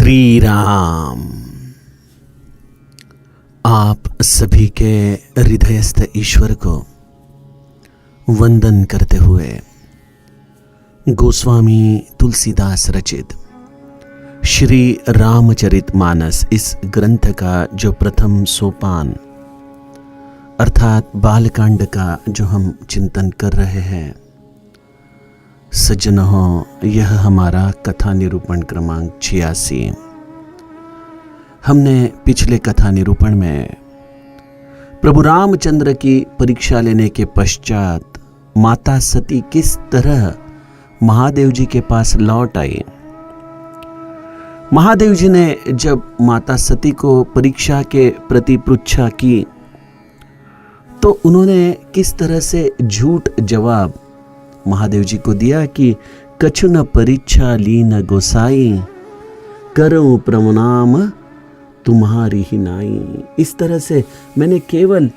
श्री राम। आप सभी के हृदयस्थ ईश्वर को वंदन करते हुए गोस्वामी तुलसीदास रचित श्री रामचरितमानस इस ग्रंथ का जो प्रथम सोपान अर्थात बालकांड का जो हम चिंतन कर रहे हैं, सज्जनों, यह हमारा कथा निरूपण क्रमांक 86। हमने पिछले कथा निरूपण में प्रभु रामचंद्र की परीक्षा लेने के पश्चात माता सती किस तरह महादेव जी के पास लौट आई। महादेव जी ने जब माता सती को परीक्षा के प्रति पृच्छा की तो उन्होंने किस तरह से झूठ जवाब महादेव जी को दिया कि कछु न परीक्षा लीन गोसाई, करूं प्रणाम तुम्हारी ही नाई। इस तरह से मैंने केवल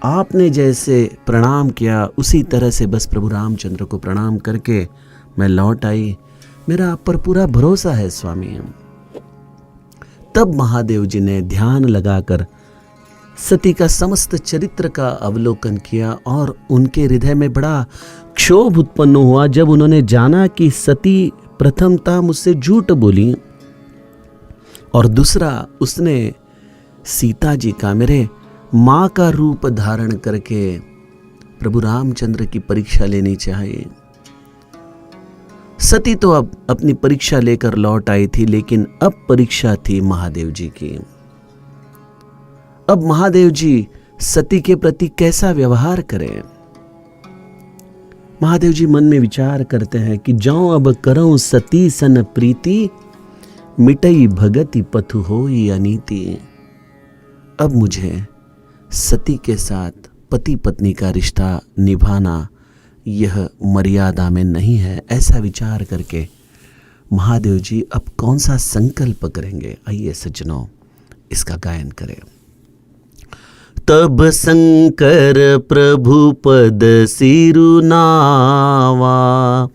आपने जैसे प्रणाम किया उसी तरह से बस प्रभु रामचंद्र को प्रणाम करके मैं लौट आई। मेरा आप पर पूरा भरोसा है स्वामी। तब महादेव जी ने ध्यान लगाकर सती का समस्त चरित्र का अवलोकन किया और उनके हृदय में बड़ा क्षोभ उत्पन्न हुआ जब उन्होंने जाना कि सती प्रथमतः मुझसे झूठ बोली और दूसरा उसने सीता जी का, मेरे मां का रूप धारण करके प्रभु रामचंद्र की परीक्षा लेनी चाहिए। सती तो अब अपनी परीक्षा लेकर लौट आई थी, लेकिन अब परीक्षा थी महादेव जी की। अब महादेव जी सती के प्रति कैसा व्यवहार करें। महादेव जी मन में विचार करते हैं कि जाऊं अब करऊं सती सन प्रीति, मिटई भगति पथु होई अनीति। अब मुझे सती के साथ पति पत्नी का रिश्ता निभाना यह मर्यादा में नहीं है। ऐसा विचार करके महादेव जी अब कौन सा संकल्प करेंगे। आइए सज्जनों इसका गायन करें। तब शंकर प्रभु पद सिरु नावा,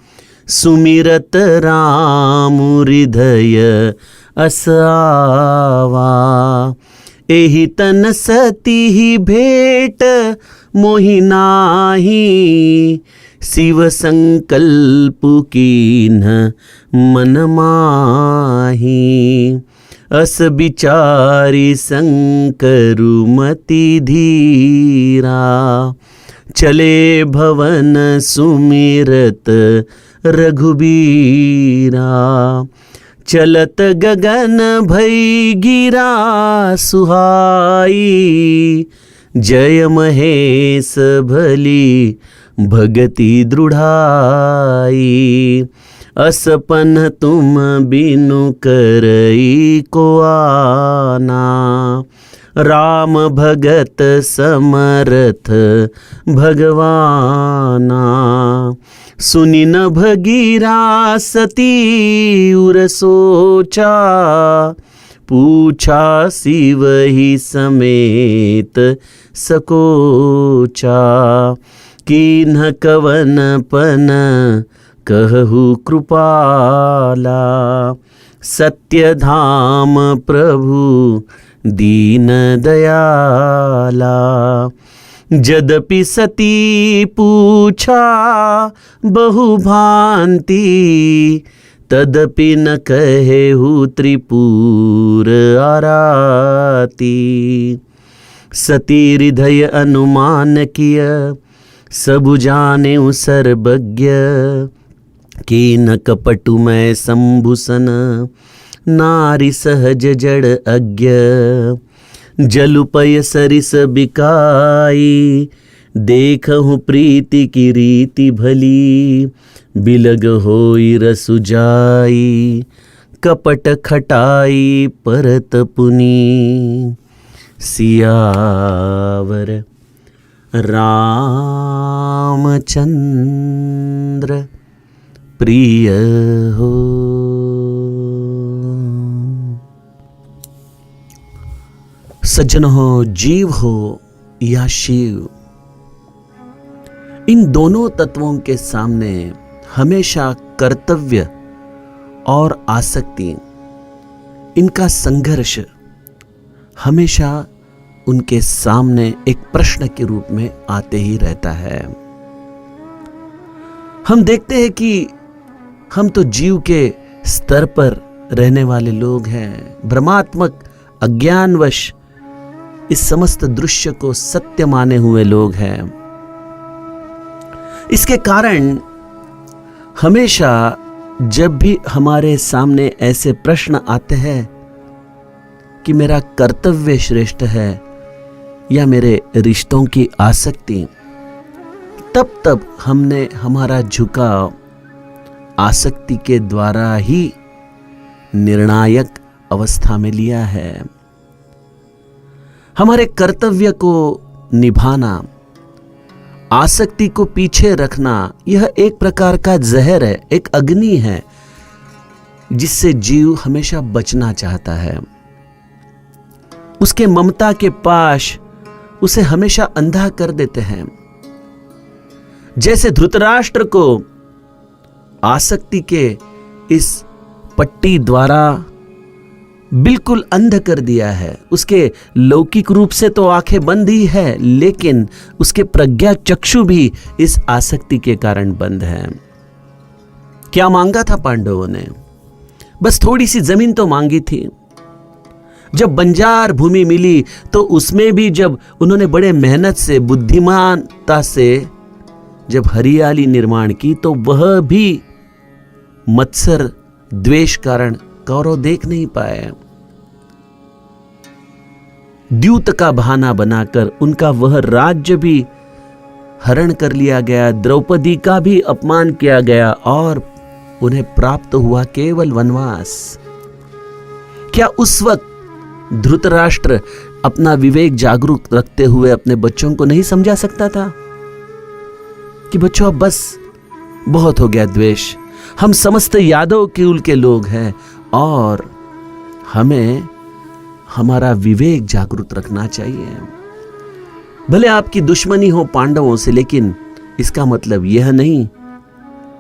सुमिरत राम हृदय असावा। एहि तन सती ही भेट मोहि नाहि, शिव संकल्प कीन्ह मन माहि। अस बिचारी शंकरु मति धीरा, चले भवन सुमिरत रघुबीरा। चलत गगन भई गिरा सुहाई, जय महेश भली भगति दृढ़ाई। असपन तुम बिनु करई को आना, राम भगत समरथ भगवाना। सुनि न भगीरा सती उर सोचा, पूछा शिव ही समेत सकोचा। कीन्ह कवन पन कहु कृपाला, सत्य धाम प्रभु दीन दयाला। यद्यपि सती पूछा बहु भांति, तदपि न कहेहु त्रिपुर आराती। सती हृदय अनुमान किय, सबु जाने सर्वज्ञ। कीन कपटु मैं संभूषण, नारी सहज जड़ अज्ञ। जलुपय सरिस बिकाई, देखहु प्रीति की रीति भली। बिलग होई रसु जाई, कपट खटाई परत पुनी। सियावर रामचंद्र प्रिय हो। सज्जन हो, जीव हो या शिव, इन दोनों तत्वों के सामने हमेशा कर्तव्य और आसक्ति, इनका संघर्ष हमेशा उनके सामने एक प्रश्न के रूप में आते ही रहता है। हम देखते हैं कि हम तो जीव के स्तर पर रहने वाले लोग हैं, भ्रमात्मक अज्ञानवश इस समस्त दृश्य को सत्य माने हुए लोग हैं। इसके कारण हमेशा जब भी हमारे सामने ऐसे प्रश्न आते हैं कि मेरा कर्तव्य श्रेष्ठ है या मेरे रिश्तों की आसक्ति, तब हमने हमारा झुकाव आसक्ति के द्वारा ही निर्णायक अवस्था में लिया है। हमारे कर्तव्य को निभाना, आसक्ति को पीछे रखना, यह एक प्रकार का जहर है, एक अग्नि है जिससे जीव हमेशा बचना चाहता है। उसके ममता के पाश उसे हमेशा अंधा कर देते हैं। जैसे धृतराष्ट्र को आसक्ति के इस पट्टी द्वारा बिल्कुल अंध कर दिया है। उसके लौकिक रूप से तो आंखें बंद ही है, लेकिन उसके प्रज्ञा चक्षु भी इस आसक्ति के कारण बंद है। क्या मांगा था पांडवों ने? बस थोड़ी सी जमीन तो मांगी थी। जब बंजार भूमि मिली तो उसमें भी जब उन्होंने बड़े मेहनत से, बुद्धिमानता से जब हरियाली निर्माण की, तो वह भी मत्सर द्वेष कारण कौरव देख नहीं पाए। द्यूत का बहाना बनाकर उनका वह राज्य भी हरण कर लिया गया, द्रौपदी का भी अपमान किया गया और उन्हें प्राप्त हुआ केवल वनवास। क्या उस वक्त धृतराष्ट्र अपना विवेक जागरूक रखते हुए अपने बच्चों को नहीं समझा सकता था कि बच्चों अब बस बहुत हो गया द्वेष, हम समस्त यादव कुल के लोग हैं और हमें हमारा विवेक जागरूक रखना चाहिए। भले आपकी दुश्मनी हो पांडवों से, लेकिन इसका मतलब यह नहीं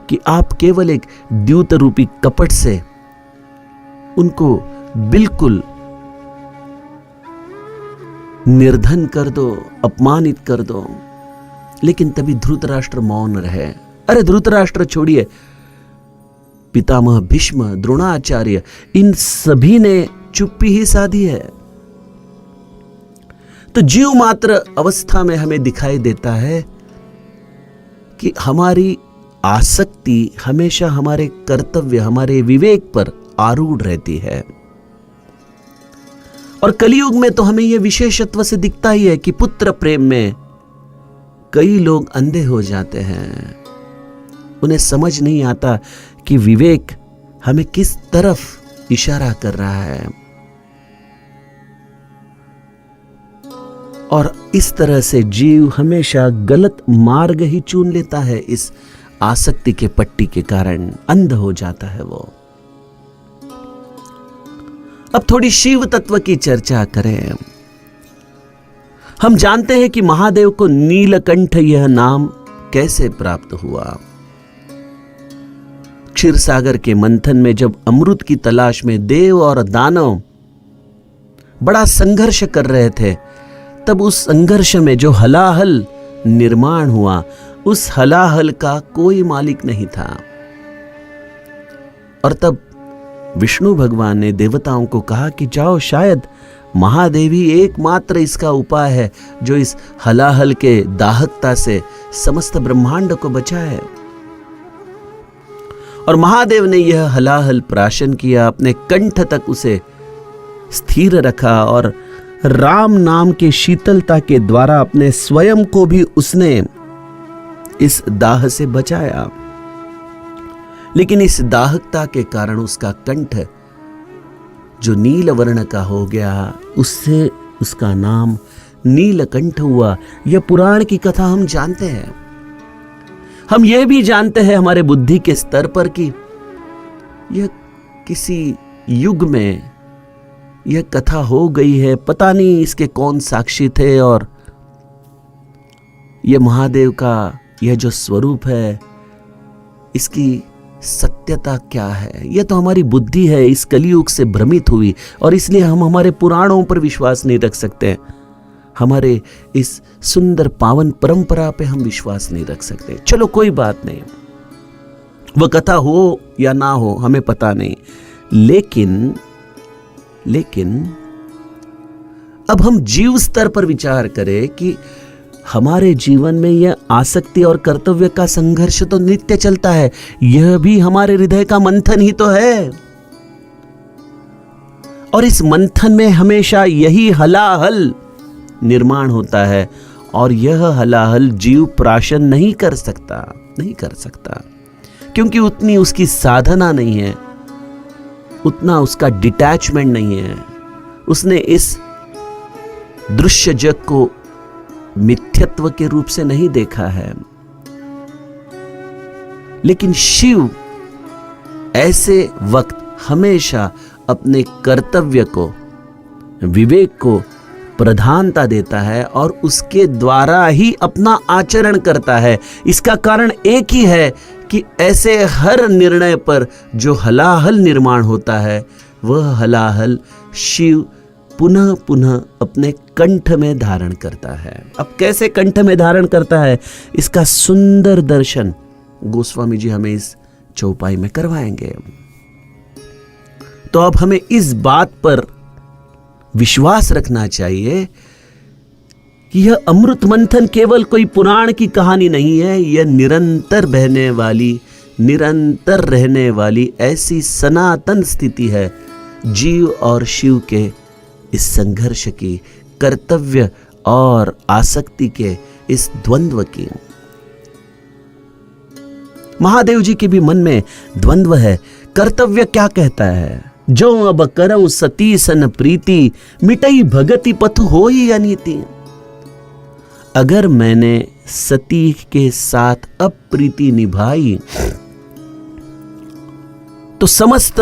कि आप केवल एक द्यूत रूपी कपट से उनको बिल्कुल निर्धन कर दो, अपमानित कर दो। लेकिन तभी धृतराष्ट्र मौन रहे। अरे धृतराष्ट्र छोड़िए, पितामह भीष्म, द्रोणाचार्य, इन सभी ने चुप्पी ही साधी है। तो जीव मात्र अवस्था में हमें दिखाई देता है कि हमारी आसक्ति हमेशा हमारे कर्तव्य, हमारे विवेक पर आरूढ़ रहती है। और कलयुग में तो हमें यह विशेषत्व से दिखता ही है कि पुत्र प्रेम में कई लोग अंधे हो जाते हैं। उन्हें समझ नहीं आता कि विवेक हमें किस तरफ इशारा कर रहा है। और इस तरह से जीव हमेशा गलत मार्ग ही चुन लेता है। इस आसक्ति के पट्टी के कारण अंध हो जाता है वो। अब थोड़ी शिव तत्व की चर्चा करें। हम जानते हैं कि महादेव को नीलकंठ यह नाम कैसे प्राप्त हुआ। क्षीर सागर के मंथन में जब अमृत की तलाश में देव और दानव बड़ा संघर्ष कर रहे थे, तब उस संघर्ष में जो हलाहल निर्माण हुआ, उस हलाहल का कोई मालिक नहीं था। और तब विष्णु भगवान ने देवताओं को कहा कि जाओ, शायद महादेवी एकमात्र इसका उपाय है जो इस हलाहल के दाहकता से समस्त ब्रह्मांड को बचाए। और महादेव ने यह हलाहल प्राशन किया, अपने कंठ तक उसे स्थिर रखा और राम नाम के शीतलता के द्वारा अपने स्वयं को भी उसने इस दाह से बचाया। लेकिन इस दाहकता के कारण उसका कंठ जो नील वर्ण का हो गया, उससे उसका नाम नीलकंठ हुआ। यह पुराण की कथा हम जानते हैं। हम यह भी जानते हैं हमारे बुद्धि के स्तर पर कि यह किसी युग में यह कथा हो गई है। पता नहीं इसके कौन साक्षी थे, और यह महादेव का यह जो स्वरूप है, इसकी सत्यता क्या है? यह तो हमारी बुद्धि है, इस कलियुग से भ्रमित हुई, और इसलिए हम हमारे पुराणों पर विश्वास नहीं रख सकते। हमारे इस सुंदर पावन परंपरा पे हम विश्वास नहीं रख सकते। चलो कोई बात नहीं, वह कथा हो या ना हो हमें पता नहीं, लेकिन अब हम जीव स्तर पर विचार करें कि हमारे जीवन में यह आसक्ति और कर्तव्य का संघर्ष तो नित्य चलता है। यह भी हमारे हृदय का मंथन ही तो है, और इस मंथन में हमेशा यही हलाहल निर्माण होता है, और यह हलाहल जीव प्राशन नहीं कर सकता, क्योंकि उतनी उसकी साधना नहीं है, उतना उसका डिटैचमेंट नहीं है। उसने इस दृश्य जग को मिथ्यत्व के रूप से नहीं देखा है। लेकिन शिव ऐसे वक्त हमेशा अपने कर्तव्य को, विवेक को प्रधानता देता है और उसके द्वारा ही अपना आचरण करता है। इसका कारण एक ही है कि ऐसे हर निर्णय पर जो हलाहल निर्माण होता है, वह हलाहल शिव पुनः पुनः अपने कंठ में धारण करता है। अब कैसे कंठ में धारण करता है, इसका सुंदर दर्शन गोस्वामी जी हमें इस चौपाई में करवाएंगे। तो अब हमें इस बात पर विश्वास रखना चाहिए कि यह अमृत मंथन केवल कोई पुराण की कहानी नहीं है। यह निरंतर बहने वाली, निरंतर रहने वाली ऐसी सनातन स्थिति है, जीव और शिव के इस संघर्ष की, कर्तव्य और आसक्ति के इस द्वंद्व की। महादेव जी के भी मन में द्वंद्व है। कर्तव्य क्या कहता है? जो अब करऊं सती सन प्रीति, मिटई भगति पथ होई अनीति। अगर मैंने सती के साथ अप्रीति निभाई तो समस्त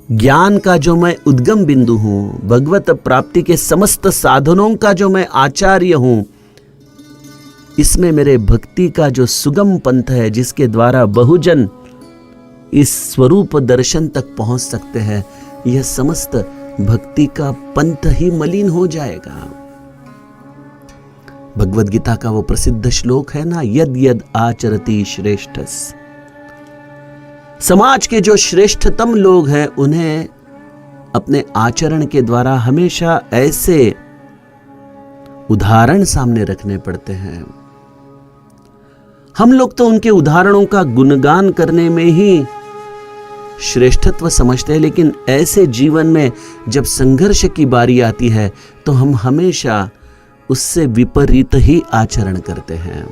ज्ञान का जो मैं उद्गम बिंदु हूं, भगवत प्राप्ति के समस्त साधनों का जो मैं आचार्य हूं, इसमें मेरे भक्ति का जो सुगम पंथ है, जिसके द्वारा बहुजन इस स्वरूप दर्शन तक पहुंच सकते हैं, यह समस्त भक्ति का पंथ ही मलिन हो जाएगा। भगवद गीता का वो प्रसिद्ध श्लोक है ना, यद यद आचरति श्रेष्ठस। समाज के जो श्रेष्ठतम लोग हैं, उन्हें अपने आचरण के द्वारा हमेशा ऐसे उदाहरण सामने रखने पड़ते हैं। हम लोग तो उनके उदाहरणों का गुणगान करने में ही श्रेष्ठत्व समझते हैं, लेकिन ऐसे जीवन में जब संघर्ष की बारी आती है तो हम हमेशा उससे विपरीत ही आचरण करते हैं।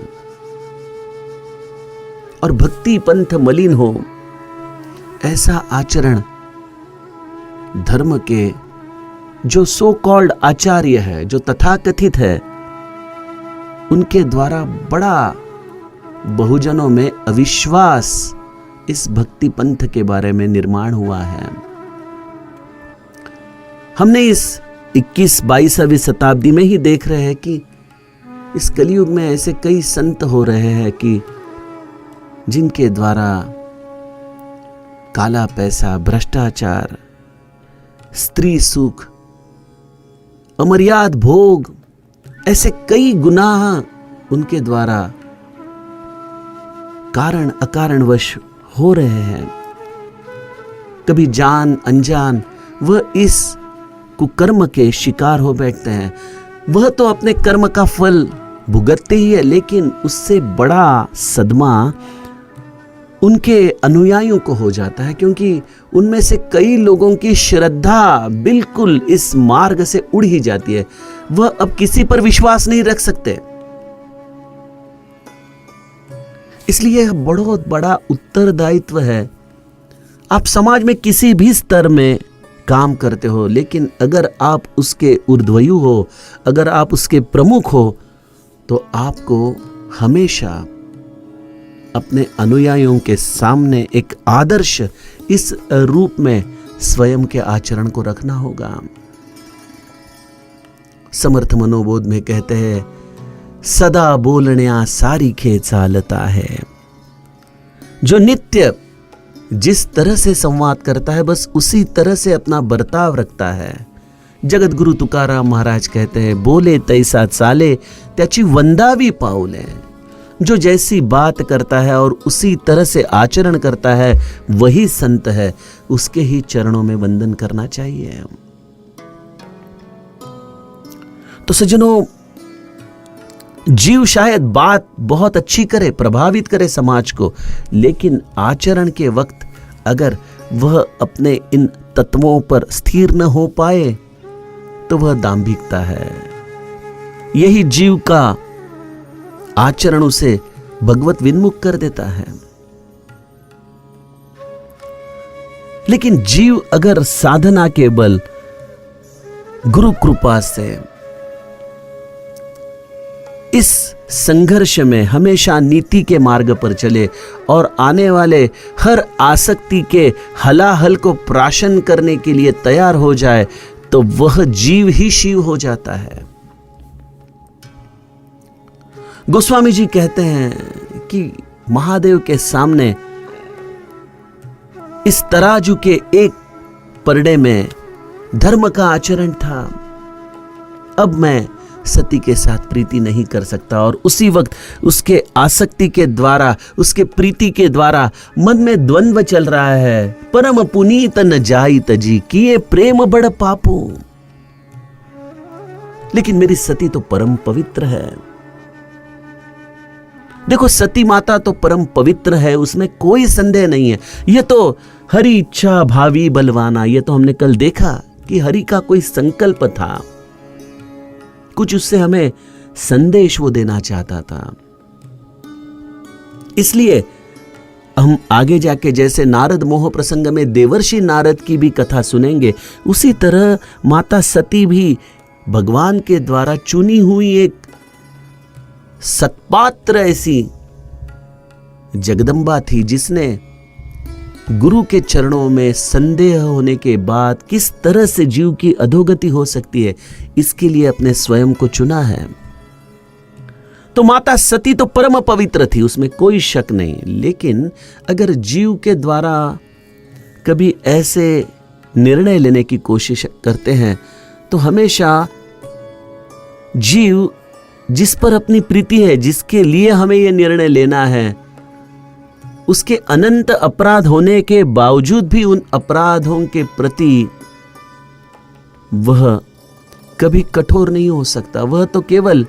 और भक्ति पंथ मलिन हो, ऐसा आचरण धर्म के जो सो कॉल्ड आचार्य है, जो तथाकथित है, उनके द्वारा बड़ा बहुजनों में अविश्वास इस भक्ति पंथ के बारे में निर्माण हुआ है। हमने इस 21-22वीं शताब्दी में ही देख रहे हैं कि इस कलयुग में ऐसे कई संत हो रहे हैं कि जिनके द्वारा काला पैसा, भ्रष्टाचार, स्त्री सुख, अमर्याद भोग, ऐसे कई गुनाह उनके द्वारा कारण अकारणवश हो रहे हैं। कभी जान अनजान वह इस कुकर्म के शिकार हो बैठते हैं। वह तो अपने कर्म का फल भुगतते ही है, लेकिन उससे बड़ा सदमा उनके अनुयायियों को हो जाता है, क्योंकि उनमें से कई लोगों की श्रद्धा बिल्कुल इस मार्ग से उड़ ही जाती है। वह अब किसी पर विश्वास नहीं रख सकते। इसलिए बहुत बड़ा उत्तरदायित्व है। आप समाज में किसी भी स्तर में काम करते हो, लेकिन अगर आप उसके ऊर्ध्वयु हो, अगर आप उसके प्रमुख हो, तो आपको हमेशा अपने अनुयायियों के सामने एक आदर्श इस रूप में स्वयं के आचरण को रखना होगा। समर्थ मनोबोध में कहते हैं, सदा बोलण्या सारी खे चालता है, जो नित्य जिस तरह से संवाद करता है बस उसी तरह से अपना बर्ताव रखता है। जगत गुरु तुकाराम महाराज कहते हैं, बोले तैसा चाले त्याची वंदावी पाऊले। जो जैसी बात करता है और उसी तरह से आचरण करता है वही संत है, उसके ही चरणों में वंदन करना चाहिए। तो सज्जनों, जीव शायद बात बहुत अच्छी करे, प्रभावित करे समाज को, लेकिन आचरण के वक्त अगर वह अपने इन तत्वों पर स्थिर न हो पाए तो वह दांभिकता है। यही जीव का आचरण उसे भगवत विन्मुख कर देता है। लेकिन जीव अगर साधना के बल, गुरु कृपा से इस संघर्ष में हमेशा नीति के मार्ग पर चले और आने वाले हर आसक्ति के हलाहल को प्राशन करने के लिए तैयार हो जाए, तो वह जीव ही शिव हो जाता है। गोस्वामी जी कहते हैं कि महादेव के सामने इस तराजू के एक परडे में धर्म का आचरण था। अब मैं सती के साथ प्रीति नहीं कर सकता, और उसी वक्त उसके आसक्ति के द्वारा, उसके प्रीति के द्वारा मन में द्वंद्व चल रहा है। परम पुनीत न जाई तजी किए प्रेम बड़ पापो। लेकिन मेरी सती तो परम पवित्र है। देखो, सती माता तो परम पवित्र है, उसमें कोई संदेह नहीं है। यह तो हरि इच्छा भावी बलवाना, यह तो हमने कल देखा कि हरि का कोई संकल्प था, कुछ उससे हमें संदेश वो देना चाहता था। इसलिए हम आगे जाके जैसे नारद मोह प्रसंग में देवर्षि नारद की भी कथा सुनेंगे, उसी तरह माता सती भी भगवान के द्वारा चुनी हुई एक सत्पात्र ऐसी जगदम्बा थी, जिसने गुरु के चरणों में संदेह होने के बाद किस तरह से जीव की अधोगति हो सकती है, इसके लिए अपने स्वयं को चुना है। तो माता सती तो परम पवित्र थी, उसमें कोई शक नहीं। लेकिन अगर जीव के द्वारा कभी ऐसे निर्णय लेने की कोशिश करते हैं, तो हमेशा जीव जिस पर अपनी प्रीति है, जिसके लिए हमें यह निर्णय लेना है, उसके अनंत अपराध होने के बावजूद भी उन अपराधों के प्रति वह कभी कठोर नहीं हो सकता। वह तो केवल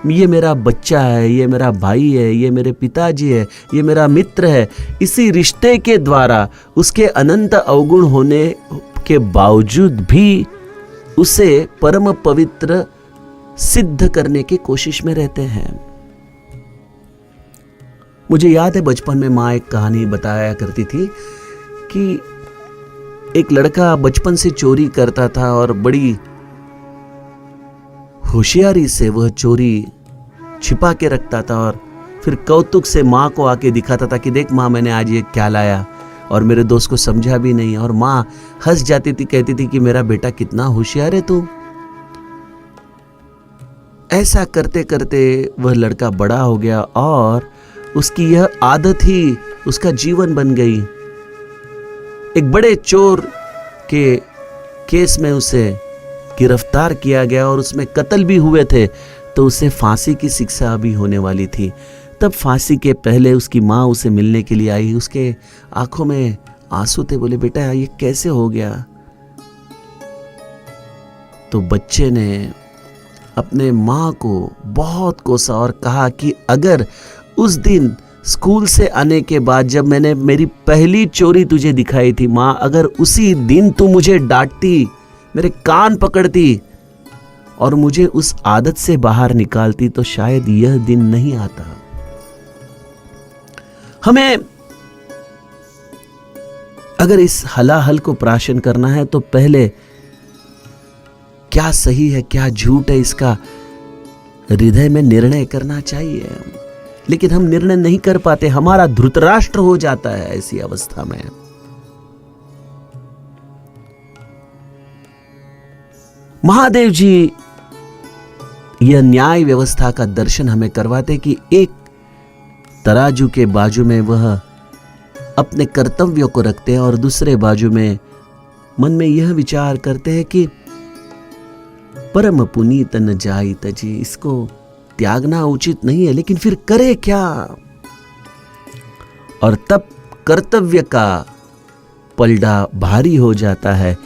ये मेरा बच्चा है, ये मेरा भाई है, ये मेरे पिताजी है, ये मेरा मित्र है, इसी रिश्ते के द्वारा उसके अनंत अवगुण होने के बावजूद भी उसे परम पवित्र सिद्ध करने की कोशिश में रहते हैं। मुझे याद है बचपन में माँ एक कहानी बताया करती थी कि एक लड़का बचपन से चोरी करता था और बड़ी होशियारी से वह चोरी छिपा के रखता था, और फिर कौतुक से माँ को आके दिखाता था कि देख माँ, मैंने आज ये क्या लाया, और मेरे दोस्त को समझा भी नहीं। और माँ हंस जाती थी, कहती थी कि मेरा बेटा कितना होशियार है तू। ऐसा करते करते वह लड़का बड़ा हो गया और उसकी यह आदत ही उसका जीवन बन गई। एक बड़े चोर के केस में उसे गिरफ्तार किया गया और उसमें कत्ल भी हुए थे, तो उसे फांसी की शिक्षा भी होने वाली थी। तब फांसी के पहले उसकी माँ उसे मिलने के लिए आई। उसके आंखों में आंसू थे। बोले, बेटा ये कैसे हो गया? तो बच्चे ने अपने माँ को बहुत कोसा और कहा कि अगर उस दिन स्कूल से आने के बाद जब मैंने मेरी पहली चोरी तुझे दिखाई थी माँ, अगर उसी दिन तू मुझे डांटती, मेरे कान पकड़ती और मुझे उस आदत से बाहर निकालती, तो शायद यह दिन नहीं आता। हमें अगर इस हलाहल को प्राशन करना है तो पहले क्या सही है क्या झूठ है इसका हृदय में निर्णय करना चाहिए। लेकिन हम निर्णय नहीं कर पाते, हमारा धृतराष्ट्र हो जाता है ऐसी अवस्था में। महादेव जी यह न्याय व्यवस्था का दर्शन हमें करवाते कि एक तराजू के बाजू में वह अपने कर्तव्यों को रखते हैं और दूसरे बाजू में मन में यह विचार करते हैं कि परम पुनीत न जाई तजी, इसको त्यागना उचित नहीं है, लेकिन फिर करे क्या। और तब कर्तव्य का पलड़ा भारी हो जाता है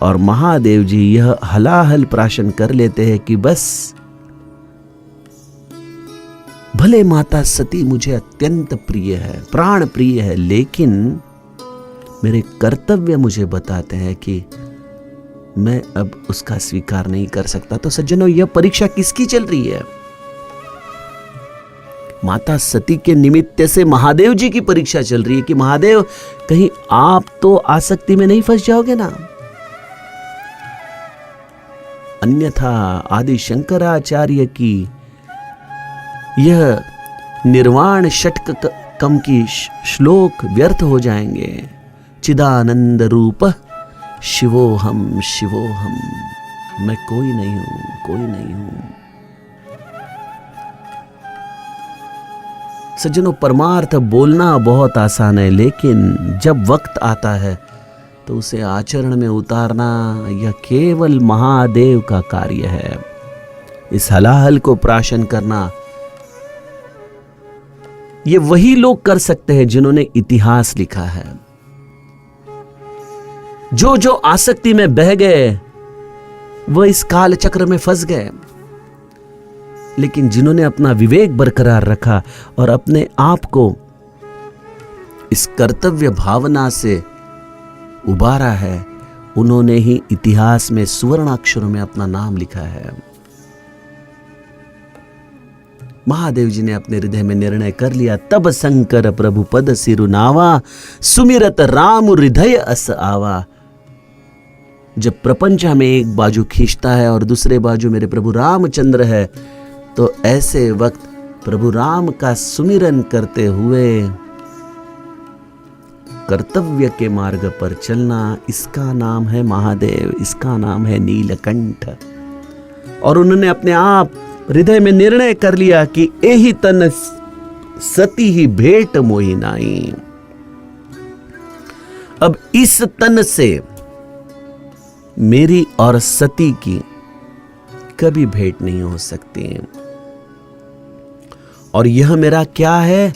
और महादेव जी यह हलाहल प्राशन कर लेते हैं कि बस, भले माता सती मुझे अत्यंत प्रिय है, प्राण प्रिय है, लेकिन मेरे कर्तव्य मुझे बताते हैं कि मैं अब उसका स्वीकार नहीं कर सकता। तो सज्जनों, यह परीक्षा किसकी चल रही है? माता सती के निमित्त से महादेव जी की परीक्षा चल रही है कि महादेव, कहीं आप तो आसक्ति में नहीं फंस जाओगे ना, अन्यथा आदि शंकराचार्य की यह निर्वाण षटकम की श्लोक व्यर्थ हो जाएंगे। चिदानंद रूप शिवोहम शिवोहम, मैं कोई नहीं हूं, कोई नहीं हूं। सज्जनों, परमार्थ बोलना बहुत आसान है, लेकिन जब वक्त आता है तो उसे आचरण में उतारना यह केवल महादेव का कार्य है। इस हलाहल को प्राशन करना ये वही लोग कर सकते हैं जिन्होंने इतिहास लिखा है। जो जो आसक्ति में बह गए वह इस काल चक्र में फंस गए, लेकिन जिन्होंने अपना विवेक बरकरार रखा और अपने आप को इस कर्तव्य भावना से उबारा है, उन्होंने ही इतिहास में सुवर्णाक्षरों में अपना नाम लिखा है। महादेव जी ने अपने हृदय में निर्णय कर लिया, तब शंकर प्रभु पद सिरुनावा, सुमिरत राम हृदय अस आवा। जब प्रपंच हमें एक बाजू खींचता है और दूसरे बाजू मेरे प्रभु रामचंद्र है, तो ऐसे वक्त प्रभु राम का सुमिरन करते हुए कर्तव्य के मार्ग पर चलना, इसका नाम है महादेव, इसका नाम है नीलकंठ। और उन्होंने अपने आप हृदय में निर्णय कर लिया कि एही तन सती ही भेंट मोहि नाई। अब इस तन से मेरी और सती की कभी भेंट नहीं हो सकती। और यह मेरा क्या है?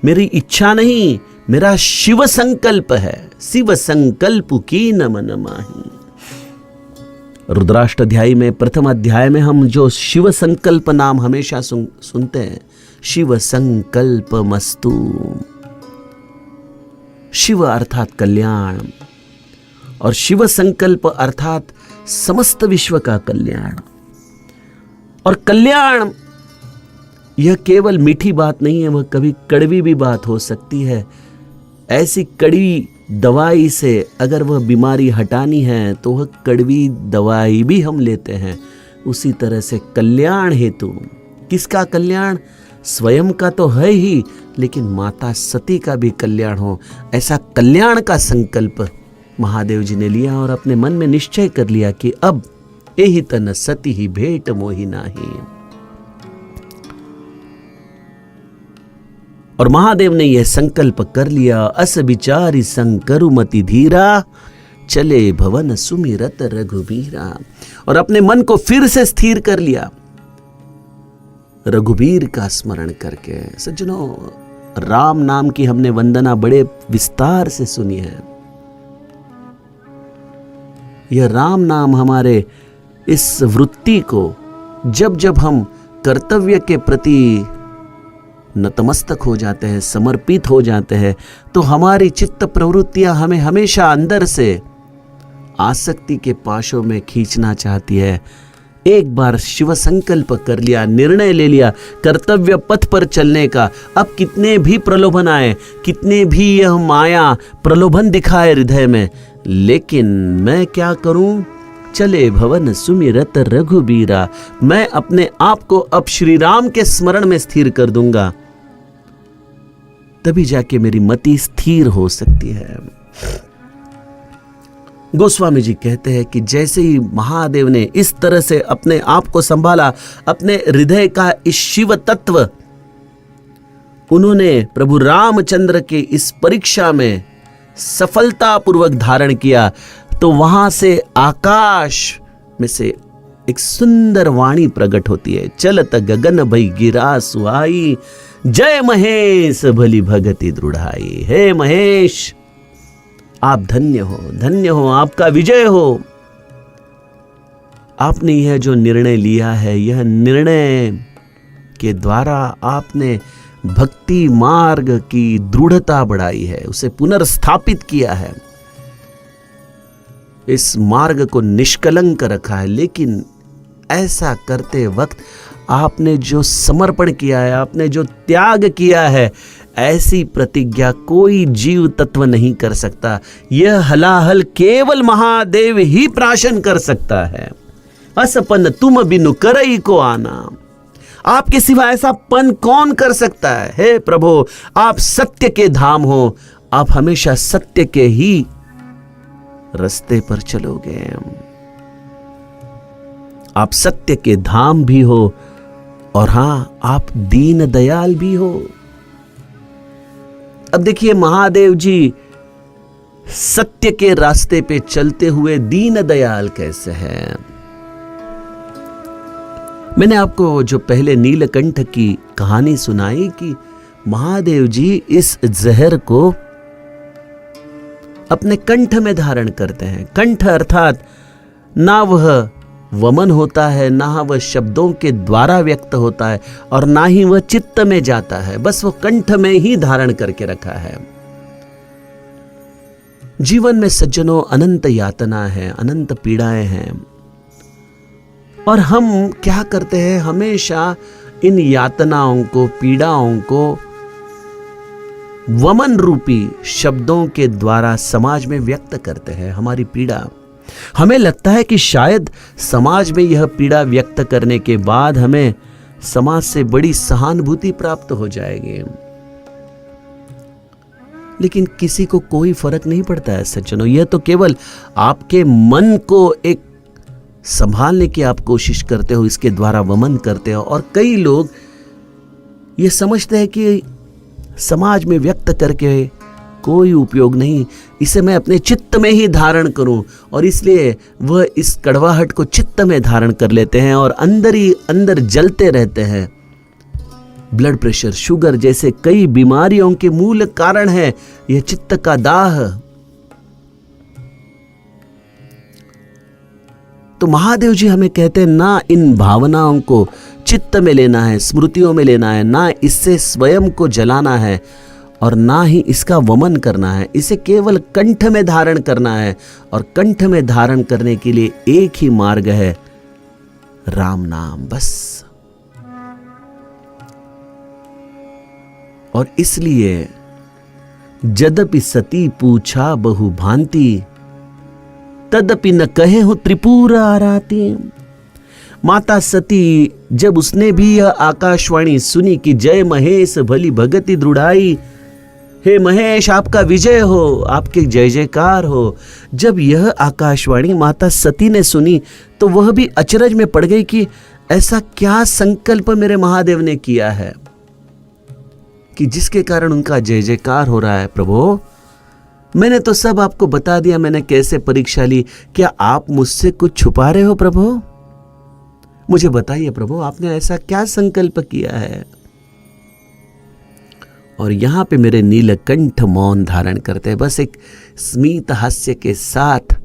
मेरी इच्छा नहीं, मेरा शिव संकल्प है। शिव संकल्प की न मन माही। रुद्राष्टाध्यायी में प्रथम अध्याय में हम जो शिव संकल्प नाम हमेशा सुनते हैं, शिव संकल्प मस्तु। शिव अर्थात कल्याण, और शिव संकल्प अर्थात समस्त विश्व का कल्याण। और कल्याण यह केवल मीठी बात नहीं है, वह कभी कड़वी भी बात हो सकती है। ऐसी कड़वी दवाई से अगर वह बीमारी हटानी है तो वह कड़वी दवाई भी हम लेते हैं। उसी तरह से कल्याण हेतु, किसका कल्याण? स्वयं का तो है ही, लेकिन माता सती का भी कल्याण हो, ऐसा कल्याण का संकल्प महादेव जी ने लिया और अपने मन में निश्चय कर लिया कि अब एहि तन सती ही भेंट मोहि नाहि। और महादेव ने यह संकल्प कर लिया, अस विचारी संकरु मति धीरा, चले भवन सुमिरत रघुबीरा। और अपने मन को फिर से स्थिर कर लिया रघुबीर का स्मरण करके। सज्जनों, राम नाम की हमने वंदना बड़े विस्तार से सुनी है। यह राम नाम हमारे इस वृत्ति को जब जब हम कर्तव्य के प्रति नतमस्तक हो जाते हैं, समर्पित हो जाते हैं, तो हमारी चित्त प्रवृत्तियां हमें हमेशा अंदर से आसक्ति के पाशों में खींचना चाहती है। एक बार शिव संकल्प कर लिया, निर्णय ले लिया कर्तव्य पथ पर चलने का, अब कितने भी प्रलोभन आए, कितने भी यह माया प्रलोभन दिखाए हृदय में, लेकिन मैं क्या करूं? चले भवन सुमिरत रघुबीरा। मैं अपने आप को अब श्री राम के स्मरण में स्थिर कर दूंगा, तभी जाके मेरी मति स्थिर हो सकती है। गोस्वामी जी कहते हैं कि जैसे ही महादेव ने इस तरह से अपने आप को संभाला, अपने हृदय का इस शिव तत्व उन्होंने प्रभु रामचंद्र के इस परीक्षा में सफलतापूर्वक धारण किया, तो वहां से आकाश में से एक सुंदर वाणी प्रकट होती है, चलत गगन भई गिरा सुहाई, जय महेश भली भगति दृढ़ाई। हे महेश, आप धन्य हो, आपका विजय हो। आपने यह जो निर्णय लिया है, यह निर्णय के द्वारा आपने भक्ति मार्ग की दृढ़ता बढ़ाई है, उसे पुनर्स्थापित किया है, इस मार्ग को निष्कलंक रखा है। लेकिन ऐसा करते वक्त आपने जो समर्पण किया है, आपने जो त्याग किया है, ऐसी प्रतिज्ञा कोई जीव तत्व नहीं कर सकता। यह हलाहल केवल महादेव ही प्राशन कर सकता है। असपन तुम बिनु करई को आना, आपके सिवा ऐसा पन कौन कर सकता है। हे प्रभु, आप सत्य के धाम हो, आप हमेशा सत्य के ही रास्ते पर चलोगे। आप सत्य के धाम भी हो और हां, आप दीन दयाल भी हो। अब देखिए, महादेव जी सत्य के रास्ते पे चलते हुए दीन दयाल कैसे हैं। मैंने आपको जो पहले नीलकंठ की कहानी सुनाई कि महादेव जी इस जहर को अपने कंठ में धारण करते हैं। कंठ अर्थात ना वह वमन होता है, ना वह शब्दों के द्वारा व्यक्त होता है, और ना ही वह चित्त में जाता है, बस वो कंठ में ही धारण करके रखा है। जीवन में सज्जनों अनंत यातना है, अनंत पीड़ाएं हैं, और हम क्या करते हैं, हमेशा इन यातनाओं को, पीड़ाओं को वमन रूपी शब्दों के द्वारा समाज में व्यक्त करते हैं। हमारी पीड़ा, हमें लगता है कि शायद समाज में यह पीड़ा व्यक्त करने के बाद हमें समाज से बड़ी सहानुभूति प्राप्त हो जाएगी, लेकिन किसी को कोई फर्क नहीं पड़ता है सज्जनों। यह तो केवल आपके मन को एक संभालने की आप कोशिश करते हो, इसके द्वारा वमन करते हो। और कई लोग ये समझते हैं कि समाज में व्यक्त करके कोई उपयोग नहीं, इसे मैं अपने चित्त में ही धारण करूं, और इसलिए वह इस कड़वाहट को चित्त में धारण कर लेते हैं और अंदर ही अंदर जलते रहते हैं। ब्लड प्रेशर, शुगर जैसे कई बीमारियों के मूल कारण है यह चित्त का दाह। तो महादेव जी हमें कहते हैं, ना इन भावनाओं को चित्त में लेना है, स्मृतियों में लेना है, ना इससे स्वयं को जलाना है, और ना ही इसका वमन करना है, इसे केवल कंठ में धारण करना है। और कंठ में धारण करने के लिए एक ही मार्ग है, राम नाम, बस। और इसलिए जदपि सती पूछा बहु भांति, तदपि न कहे हो त्रिपुर आराती। माता सती जब उसने भी यह आकाशवाणी सुनी कि जय महेश भली भगति दृढ़ाई, हे महेश आपका विजय हो, आपके जय जयकार हो, जब यह आकाशवाणी माता सती ने सुनी तो वह भी अचरज में पड़ गई कि ऐसा क्या संकल्प मेरे महादेव ने किया है कि जिसके कारण उनका जय जयकार हो रहा है। प्रभु, मैंने तो सब आपको बता दिया, मैंने कैसे परीक्षा ली, क्या आप मुझसे कुछ छुपा रहे हो प्रभु? मुझे बताइए प्रभु, आपने ऐसा क्या संकल्प किया है? और यहां पे मेरे नीलकंठ मौन धारण करते हैं, बस एक स्मित हास्य के साथ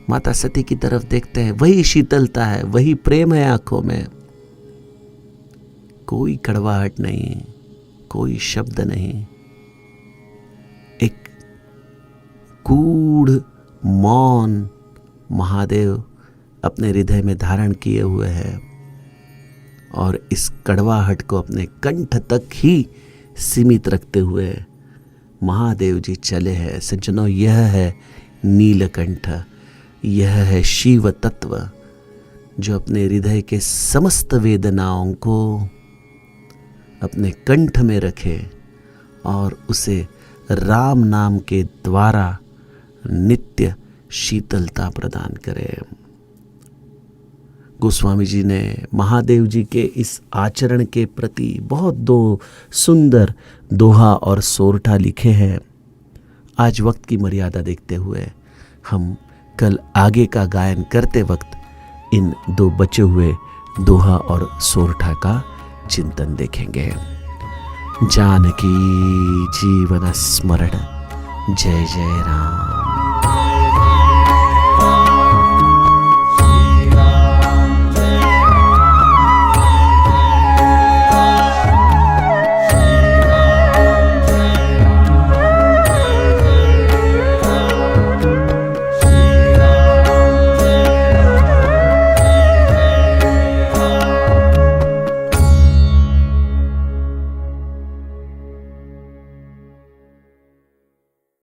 माता सती की तरफ देखते हैं। वही शीतलता है, वही प्रेम है आंखों में, कोई कड़वाहट नहीं, कोई शब्द नहीं, एक गूढ़ मौन महादेव अपने हृदय में धारण किए हुए हैं, और इस कड़वाहट को अपने कंठ तक ही सीमित रखते हुए महादेव जी चले हैं। सज्जनों, यह है नीलकंठ, यह है शिव तत्व, जो अपने हृदय के समस्त वेदनाओं को अपने कंठ में रखे और उसे राम नाम के द्वारा नित्य शीतलता प्रदान करे। गोस्वामी जी ने महादेव जी के इस आचरण के प्रति बहुत दो सुंदर दोहा और सोरठा लिखे हैं। आज वक्त की मर्यादा देखते हुए हम कल आगे का गायन करते वक्त इन दो बचे हुए दोहा और सोरठा का चिंतन देखेंगे। जानकी जीवन स्मरण। जय जय राम।